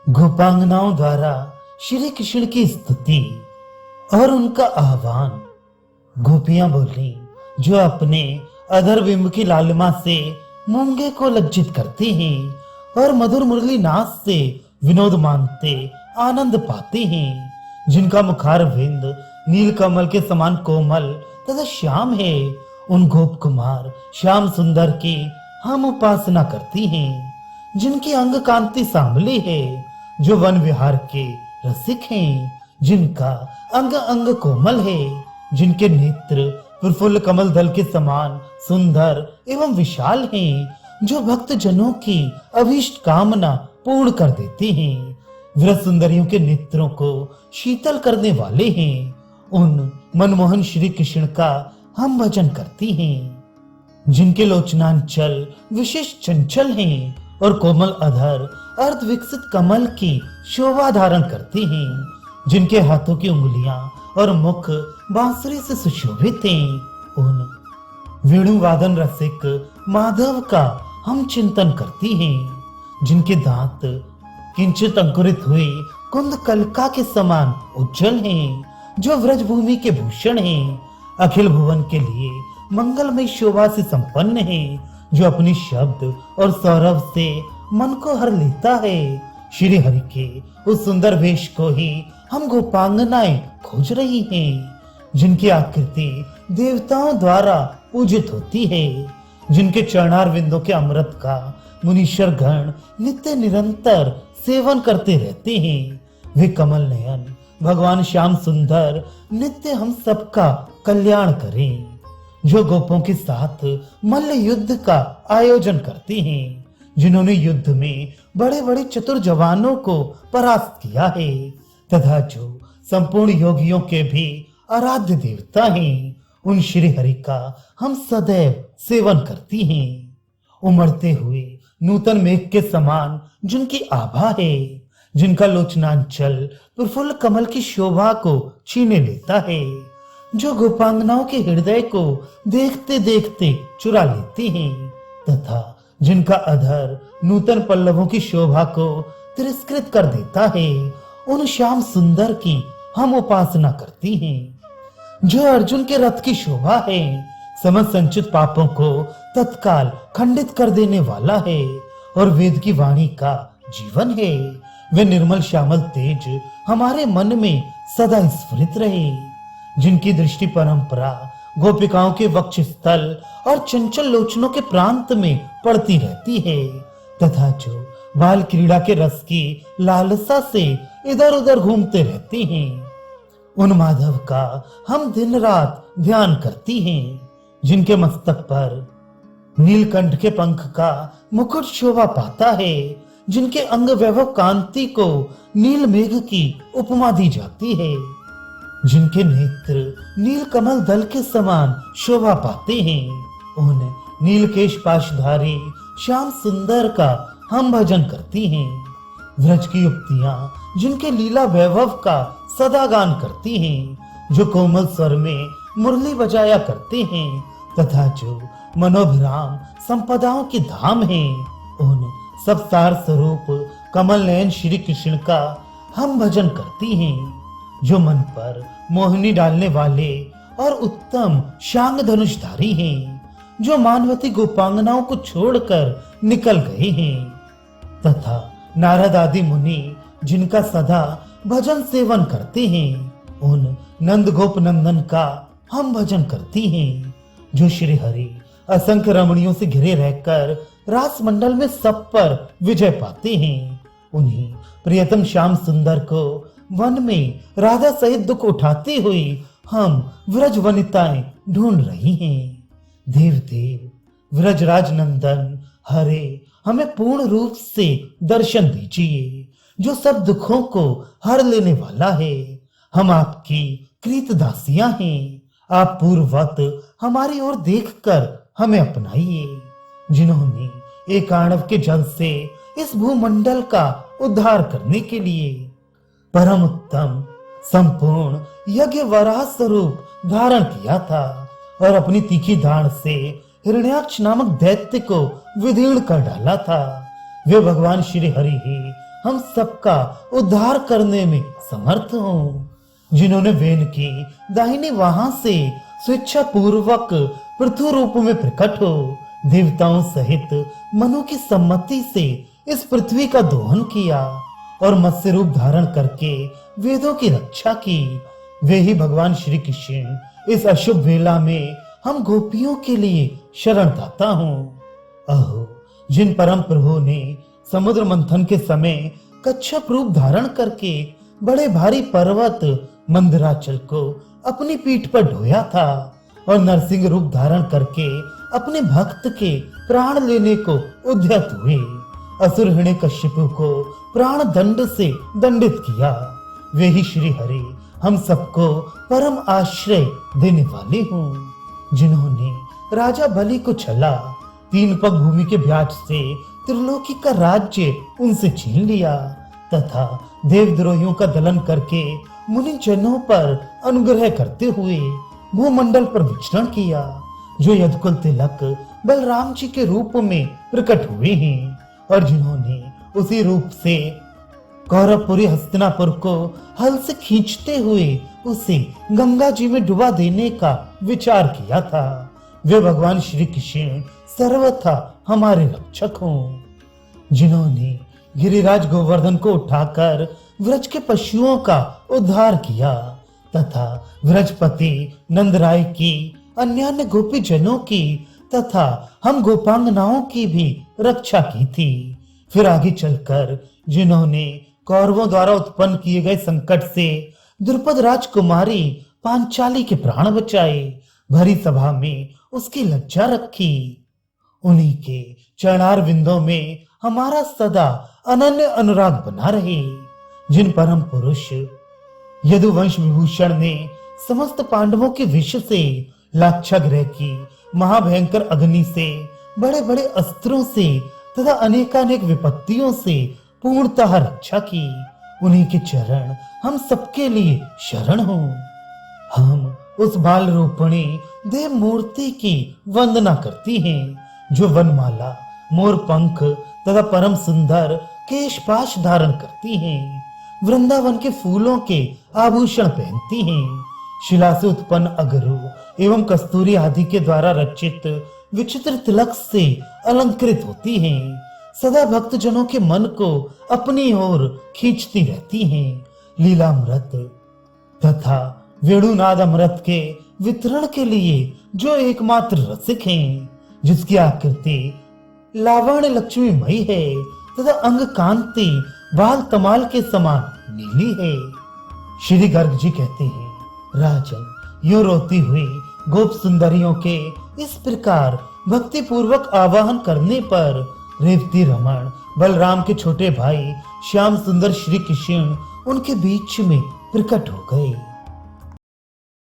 गोपांगनाओं द्वारा श्री कृष्ण की स्तुति और उनका आह्वान। गोपियां बोली, जो अपने अधर बिंब की लालिमा से मूंगे को लज्जित करते हैं और मधुर मुरली नाच से विनोद मानते आनंद पाते हैं, जिनका मुखार विंद नील कमल के समान कोमल तथा श्याम है, उन गोप कुमार श्याम सुंदर की हम उपासना करती हैं, जिनकी अंग कांति सांवली है, जो वन विहार के रसिक हैं, जिनका अंग अंग कोमल है, जिनके नेत्र प्रफुल्ल कमल दल के समान सुंदर एवं विशाल हैं, जो भक्त जनों की अभीष्ट कामना पूर्ण कर देते हैं, व्रत सुंदरियों के नेत्रों को शीतल करने वाले हैं, उन मनमोहन श्री कृष्ण का हम भजन करती हैं, जिनके लोचनांचल विशेष चंचल हैं और कोमल अधर अर्ध विकसित कमल की शोभा धारण करते हैं, जिनके हाथों की उंगलियां और मुख बांसुरी से सुशोभित हैं, उन वेणु वादन रसिक माधव का हम चिंतन करती हैं, जिनके दांत किंचित अंकुरित हुए कुंद कलका के समान उज्जवल हैं, जो व्रज भूमि के भूषण हैं, अखिल भुवन के लिए मंगलमय शोभा से संपन्न है, जो अपनी शब्द और सौरभ से मन को हर लेता है। श्री हरि के उस सुंदर वेश को ही हम गोपांगनाएं खोज रही हैं, जिनकी आकृति देवताओं द्वारा पूजित होती है, जिनके चरणार विंदों के अमृत का मुनीश्वर गण नित्य निरंतर सेवन करते रहते हैं। वे कमल नयन भगवान श्याम सुंदर नित्य हम सबका कल्याण करें, जो गोपों के साथ मल्ल युद्ध का आयोजन करते हैं, जिन्होंने युद्ध में बड़े बड़े चतुर जवानों को परास्त किया है, तथा जो संपूर्ण योगियों के भी आराध्य देवता हैं, उन श्री हरि का हम सदैव सेवन करती हैं। उमड़ते हुए नूतन मेघ के समान जिनकी आभा है, जिनका लोचनांचल प्रफुल्ल कमल की शोभा को छीने लेता है, जो गोपांगनाओं के हृदय को देखते देखते चुरा लेते हैं, तथा जिनका अधर नूतन पल्लवों की शोभा को तिरस्कृत कर देता है, उन श्याम सुंदर की हम उपासना करती हैं, जो अर्जुन के रथ की शोभा है, समस्त संचित पापों को तत्काल खंडित कर देने वाला है और वेद की वाणी का जीवन है। वे निर्मल श्यामल तेज हमारे मन में सदा स्फुरित रहे, जिनकी दृष्टि परंपरा गोपिकाओं के वक्ष स्थल और चंचल लोचनों के प्रांत में पड़ती रहती है, तथा जो बाल क्रीड़ा के रस की लालसा से इधर उधर घूमते रहते हैं, उन माधव का हम दिन रात ध्यान करती हैं, जिनके मस्तक पर नीलकंठ के पंख का मुकुट शोभा पाता है, जिनके अंग वैभव कांति को नील मेघ की उपमा दी जाती है, जिनके नेत्र नील कमल दल के समान शोभा पाते हैं, उन नीलकेश पाशधारी श्याम सुंदर का हम भजन करती हैं। व्रज की युक्तियां जिनके लीला वैभव का सदा गान करती हैं, जो कोमल स्वर में मुरली बजाया करते हैं, तथा जो मनोभिराम संपदाओं की धाम हैं, उन सब सार स्वरूप कमल नयन श्री कृष्ण का हम भजन करती हैं, जो मन पर मोहिनी डालने वाले और उत्तम शांग धनुषधारी हैं, जो मानवती गोपांगनाओं को छोड़कर निकल गए हैं, तथा नारद आदि मुनि जिनका सदा भजन सेवन करते हैं, उन नंद गोप नंदन का हम भजन करती हैं, जो श्री हरि असंख्य रमणियों से घिरे रहकर रास मंडल में सब पर विजय पाते हैं, उन्हीं प्रियतम श्याम सुंदर को वन में राधा सहित दुख उठाती हुई हम व्रज वनिताएं ढूंढ रही हैं। देव देव व्रजराज नंदन हरे हमें पूर्ण रूप से दर्शन दीजिए, जो सब दुखों को हर लेने वाला है। हम आपकी कृत दासियां हैं, आप पूर्ववत हमारी ओर देखकर हमें अपनाइए, जिन्होंने एक आणव के जल से इस भूमंडल का उद्धार करने के लिए परम उत्तम संपूर्ण यज्ञ वराह स्वरूप धारण किया था और अपनी तीखी धाड़ से हिरण्याक्ष नामक दैत्य को विदीर्ण कर डाला था। वे भगवान श्री हरि ही हम सबका उद्धार करने में समर्थ हो, जिन्होंने वेन की दाहिनी वहां से स्वेच्छा पूर्वक पृथु रूप में प्रकट हो देवताओं सहित मनु की सम्मति से इस पृथ्वी का दोहन किया और मत्स्य रूप धारण करके वेदों की रक्षा की, वे ही भगवान श्री कृष्ण इस अशुभ वेला में हम गोपियों के लिए शरणदाता हूँ। अहो, जिन परम प्रभु ने समुद्र मंथन के समय कच्छप रूप धारण करके बड़े भारी पर्वत मंदराचल को अपनी पीठ पर ढोया था और नरसिंह रूप धारण करके अपने भक्त के प्राण लेने को उद्यत हुए, असुर हिरण्यकश्यप को प्राण दंड से दंडित किया, वे ही श्री हरि हम सबको परम आश्रय देने वाले हूँ, जिन्होंने राजा बलि को छला 3 पग भूमि के ब्याज से त्रिलोकी का राज्य उनसे छीन लिया तथा देवद्रोहियों का दलन करके मुनि जनों पर अनुग्रह करते हुए भूमंडल पर विचरण किया, जो यदुकुल तिलक बलराम जी के रूप में प्रकट हुए हैं और जिन्होंने उसी रूप से कौरवपुरी हस्तिनापुर को हल से खींचते हुए उसे गंगा जी में डुबा देने का विचार किया था। वे भगवान श्री कृष्ण सर्वथा हमारे रक्षक हों, जिन्होंने गिरिराज गोवर्धन को उठाकर व्रज के पशुओं का उद्धार किया तथा व्रजपति नंदराय की अन्य गोपी जनों की तथा हम गोपांगनाओं की भी रक्षा की थी। फिर आगे चलकर जिन्होंने कौरवों द्वारा उत्पन्न किए गए संकट से द्रुपद राजकुमारी पांचाली के प्राण बचाए, भरी सभा में उसकी लज्जा रखी, उन्हीं के चरणार विंदों में हमारा सदा अनन्य अनुराग बना रहे, जिन परम पुरुष यदुवंश विभूषण ने समस्त पांडवों के विष से लाक्षागृह की महाभयंकर अग्नि से बड़े बड़े अस्त्रों से तथा अनेकानेक विपत्तियों से पूर्णतः रक्षा की, उन्हीं के चरण हम सबके लिए शरण हो। हम उस बाल रूपिणी देव मूर्ति की वंदना करती हैं जो वनमाला मोर पंख तथा परम सुंदर केशपाश धारण करती हैं, वृंदावन के फूलों के आभूषण पहनती हैं, शिला से उत्पन्न अगरू एवं कस्तूरी आदि के द्वारा रचित विचित्र तिलक से अलंकृत होती हैं, सदा भक्त जनों के मन को अपनी ओर खींचती रहती हैं, लीलामृत तथा वेणुनाद अमृत के वितरण के लिए जो एकमात्र रसिक हैं, जिसकी आकृति लावण्य लक्ष्मीमयी है तथा अंग कांति बाल तमाल के समान नीली है। श्री गर्ग जी कहते हैं, राजन, यूं रोती हुई गोप सुंदरियों के इस प्रकार भक्ति पूर्वक आवाहन करने पर रेवती रमण बलराम के छोटे भाई श्याम सुंदर श्री कृष्ण उनके बीच में प्रकट हो गए।